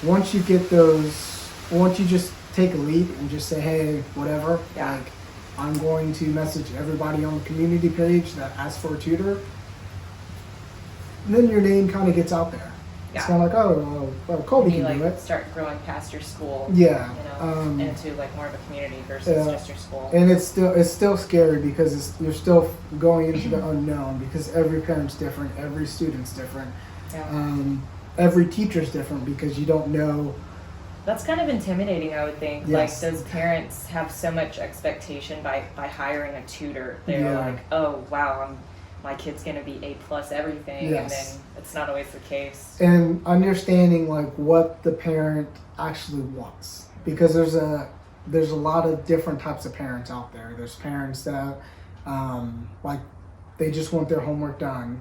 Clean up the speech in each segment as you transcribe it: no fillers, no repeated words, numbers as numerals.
once you just take a leap and just say, hey, whatever, like, I'm going to message everybody on the community page that asks for a tutor, then your name kind of gets out there. It's kind of like, well, Colby can do it. Start growing past your school. Yeah. Into like more of a community versus just your school. And it's still scary because you're still going into the unknown because every parent's different, every student's different, every teacher's different because you don't know. That's kind of intimidating, I would think. Yes. Like, those parents have so much expectation by hiring a tutor. They're like, oh, wow, my kid's going to be A+ everything, and then it's not always the case. And understanding, like, what the parent actually wants. Because there's a lot of different types of parents out there. There's parents that, like, they just want their homework done.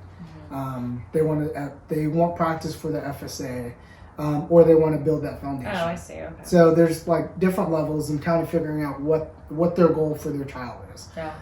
They want practice for the FSA. Or they want to build that foundation. Oh, I see. Okay. So there's like different levels and kind of figuring out what their goal for their child is. Yeah.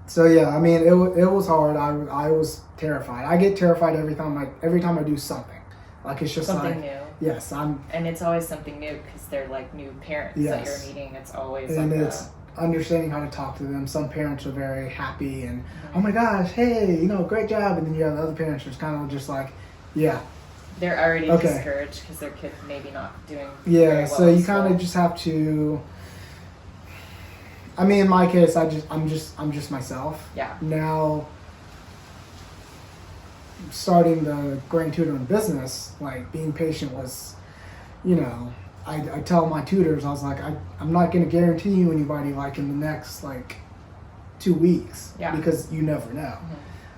So yeah, I mean, it was hard. I was terrified. I get terrified every time I do something. Like, it's just something like, new. Yes, and it's always something new because they're like new parents that you're meeting. It's always it's understanding how to talk to them. Some parents are very happy and oh my gosh, hey, great job. And then you have the other parents who's kind of just like, yeah. They're already discouraged because their kid's maybe not doing very well. So you kind of just have to. I mean, in my case, I'm just myself. Yeah. Now, starting the grain tutoring business, like, being patient was, I tell my tutors, I was like, I'm not going to guarantee you anybody like in the next like 2 weeks because you never know.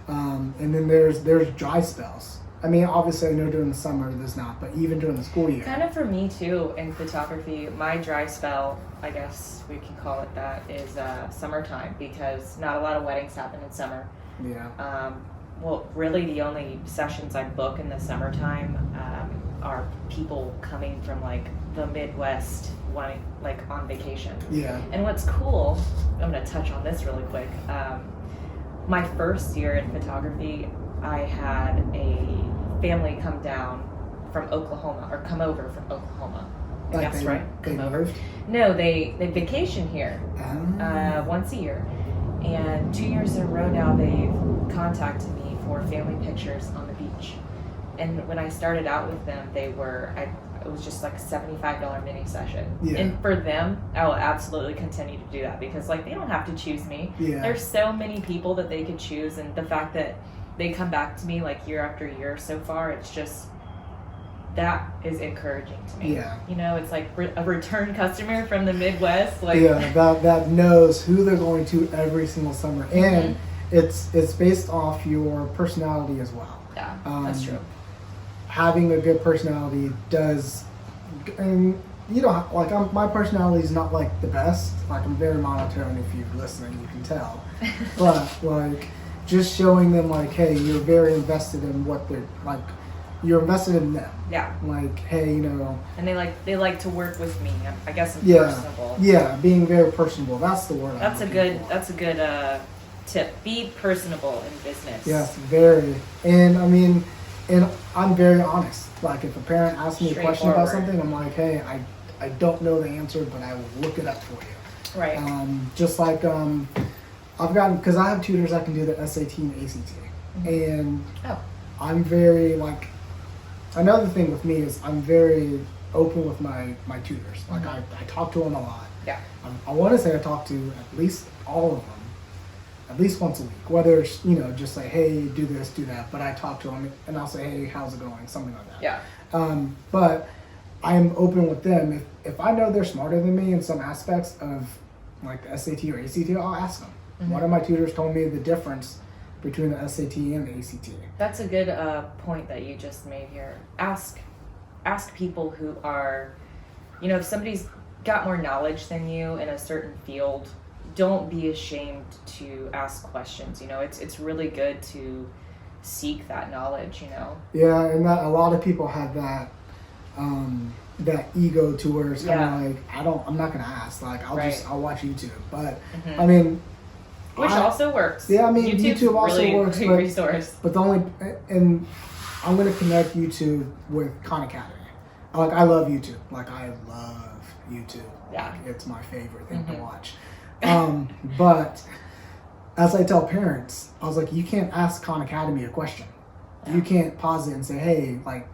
And then there's dry spells. I mean, obviously, I know during the summer there's not, but even during the school year. Kind of for me, too, in photography, my dry spell, I guess we can call it that, is summertime, because not a lot of weddings happen in summer. Yeah. Well, really, the only sessions I book in the summertime are people coming from, like, the Midwest, wanting, like, on vacation. Yeah. And what's cool, I'm going to touch on this really quick. My first year in photography, I had a family come down from Oklahoma, or come over from Oklahoma. I guess, right? Come over. No, they vacation here once a year. And 2 years in a row now, they've contacted me for family pictures on the beach. And when I started out with them, it was just like a $75 mini session. Yeah. And for them, I will absolutely continue to do that because, like, they don't have to choose me. Yeah. There's so many people that they could choose, and the fact that they come back to me like year after year so far, it's just, that is encouraging to me. Yeah. It's like a return customer from the Midwest. Like, that knows who they're going to every single summer. And it's based off your personality as well. Yeah, that's true. Having a good personality does, and like, my personality is not like the best. Like, I'm very monotone. If you're listening, you can tell. But like, just showing them like, hey, you're very invested in what they're like. You're invested in them. Yeah. Like, hey, And they like to work with me. I guess I'm personable. Yeah, being very personable. That's the word. That's a good tip. Be personable in business. Yes, very. And I mean, I'm very honest. Like, if a parent asks me a question about something, I'm like, hey, I don't know the answer, but I will look it up for you. Right. Just like because I have tutors that can do the SAT and ACT, and I'm very like. Another thing with me is I'm very open with my tutors. Like, I talk to them a lot. Yeah. I want to say I talk to at least all of them, at least once a week. Whether it's, just say, hey, do this, do that. But I talk to them and I'll say, hey, how's it going? Something like that. Yeah. But I'm open with them. If I know they're smarter than me in some aspects of like the SAT or ACT, I'll ask them. One of my tutors told me the difference between the SAT and the ACT. That's a good point that you just made here. Ask people who are, if somebody's got more knowledge than you in a certain field, don't be ashamed to ask questions. It's really good to seek that knowledge. Yeah, and that a lot of people have that ego to where it's kind of like, I'm not gonna ask. Like, I'll watch YouTube. But I mean. Which also works. Yeah, I mean, YouTube also really works. Great resource. But and I'm going to connect YouTube with Khan Academy. Like, I love YouTube. Like, I love YouTube. Yeah. Like, it's my favorite thing to watch. But as I tell parents, I was like, you can't ask Khan Academy a question. Yeah. You can't pause it and say, hey, like,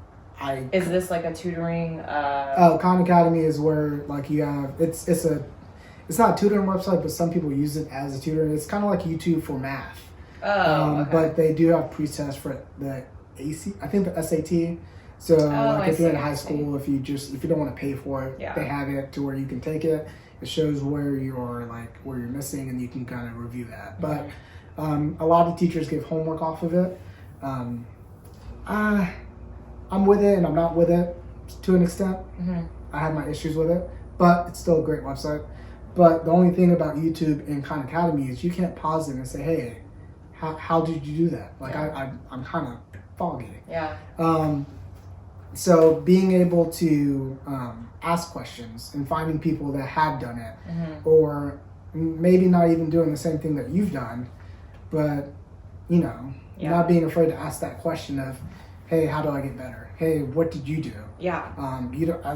Is this like a tutoring? Khan Academy is where, like, you have, it's not a tutoring website, but some people use it as a tutor. It's kind of like YouTube for math. Okay. But they do have pre-tests for the I think the SAT. So like if you're in high school, if you don't want to pay for it, they have it to where you can take it. It shows where you're missing, and you can kind of review that. But a lot of teachers give homework off of it. I'm with it and I'm not with it to an extent. I have my issues with it, but it's still a great website. But the only thing about YouTube and Khan Academy is you can't pause it and say, hey, how did you do that? Like, I'm kind of foggy. Yeah. So being able to ask questions and finding people that have done it, or maybe not even doing the same thing that you've done, but, you know, not being afraid to ask that question of, hey, how do I get better? Hey, what did you do? Yeah. You don't,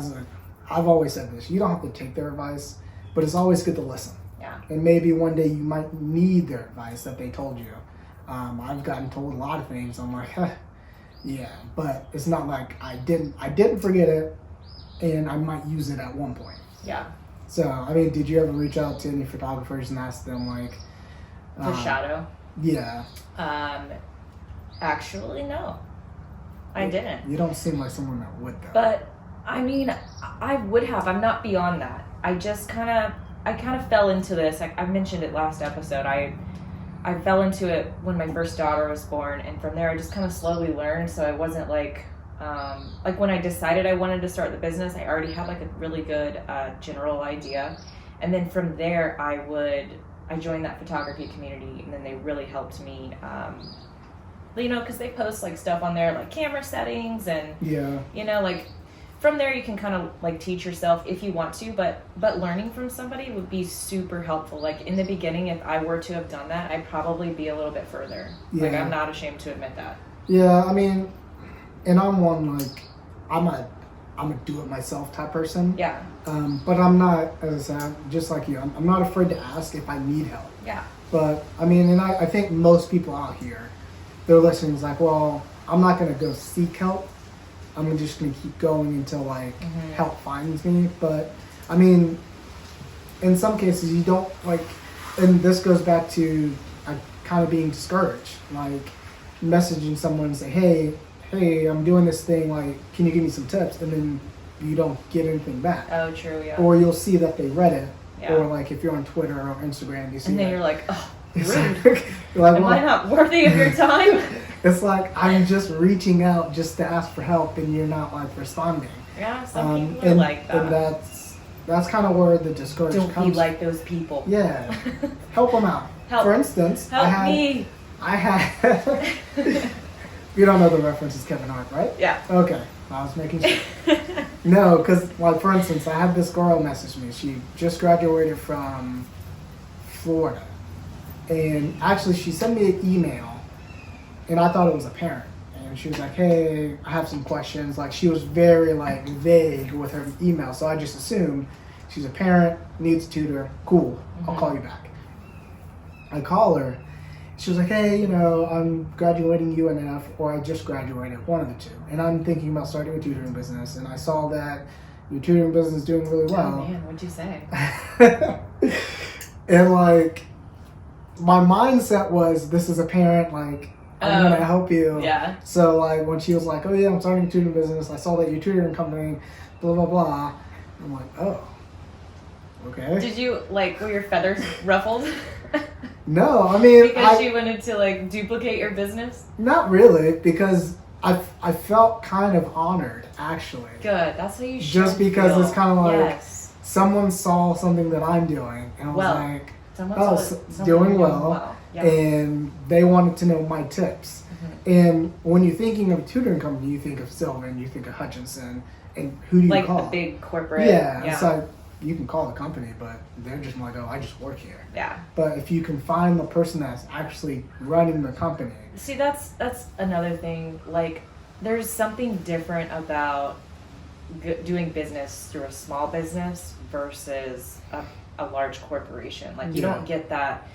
I've always said this, you don't have to take their advice, but it's always good to listen. Yeah. And maybe one day you might need their advice that they told you. I've gotten told a lot of things. I'm like, yeah, but it's not like I didn't forget it, and I might use it at one point. Yeah. So, I mean, did you ever reach out to any photographers and ask them, like, To shadow? Yeah. Actually, no. I didn't. You don't seem like someone that would, though. But, I mean, I would have. I'm not beyond that. I just kind of fell into this. I mentioned it last episode. I fell into it when my first daughter was born, and from there I just kind of slowly learned. So I wasn't like when I decided I wanted to start the business, I already had like a really good general idea. And then from there I joined that photography community, and then they really helped me, you know, because they post like stuff on there like camera settings and, you know, like from there you can kind of like teach yourself if you want to, but learning from somebody would be super helpful. Like in the beginning, if I were to have done that, I'd probably be a little bit further. Like I'm not ashamed to admit that. Yeah, I mean, and I'm one, like, I'm a do-it-myself type person. Yeah. But I'm not, as I said, just like you, I'm not afraid to ask if I need help. Yeah. But, I mean, and I think most people out here, they're listening, is like, well, I'm not going to go seek help. I'm just going to keep going until, like, help finds me. But, I mean, in some cases, you don't, like, and this goes back to kind of being discouraged. Like, messaging someone and say, hey, I'm doing this thing, like, can you give me some tips? And then you don't get anything back. Oh, true, yeah. Or you'll see that they read it. Yeah. Or, like, if you're on Twitter or Instagram, you see and then that. you're like, oh, It's rude. like, Am I not worthy of your time? It's like, I'm just reaching out just to ask for help, and you're not, like, responding. Yeah, some people are like that. And that's kind of where the discouragement comes. Don't be like those people. Yeah. Help them out. Help. For instance, Help me. I had you don't know the reference is Kevin Hart, right? Yeah. Okay. I was making sure. No, because, like, for instance, I had this girl message me. She just graduated from Florida. And actually, she sent me an email, and I thought it was a parent. And she was like, hey, I have some questions. Like, she was very, like, vague with her email. So I just assumed she's a parent, needs a tutor. Cool. I'll call you back. I call her. She was like, hey, you know, I'm graduating UNF, or I just graduated, one of the two. And I'm thinking about starting a tutoring business. And I saw that your tutoring business is doing really well. Oh, man, what'd you say? And, like, my mindset was, this is a parent, like, I'm going to help you. Yeah. So, like, when she was like, oh, yeah, I'm starting a tutoring business. I saw that your tutoring company, blah, blah, blah. I'm like, oh, okay. Did you, like, were your feathers ruffled? No, I mean... Because she wanted to, like, duplicate your business? Not really, because I felt kind of honored, actually. Good. That's how you should Just because feel. it's kind of like, yes. Someone saw something that I'm doing, and I was like, someone's doing well. Yeah. And they wanted to know my tips. And when you're thinking of a tutoring company, you think of Sylvan, you think of Hutchinson, and who do you call? Like a big corporate. Yeah, it's like, you can call the company, but they're just like, oh, I just work here. Yeah. But if you can find the person that's actually running the company. See, that's another thing. Like, there's something different about doing business through a small business versus a large corporation. Like you Yeah. don't get that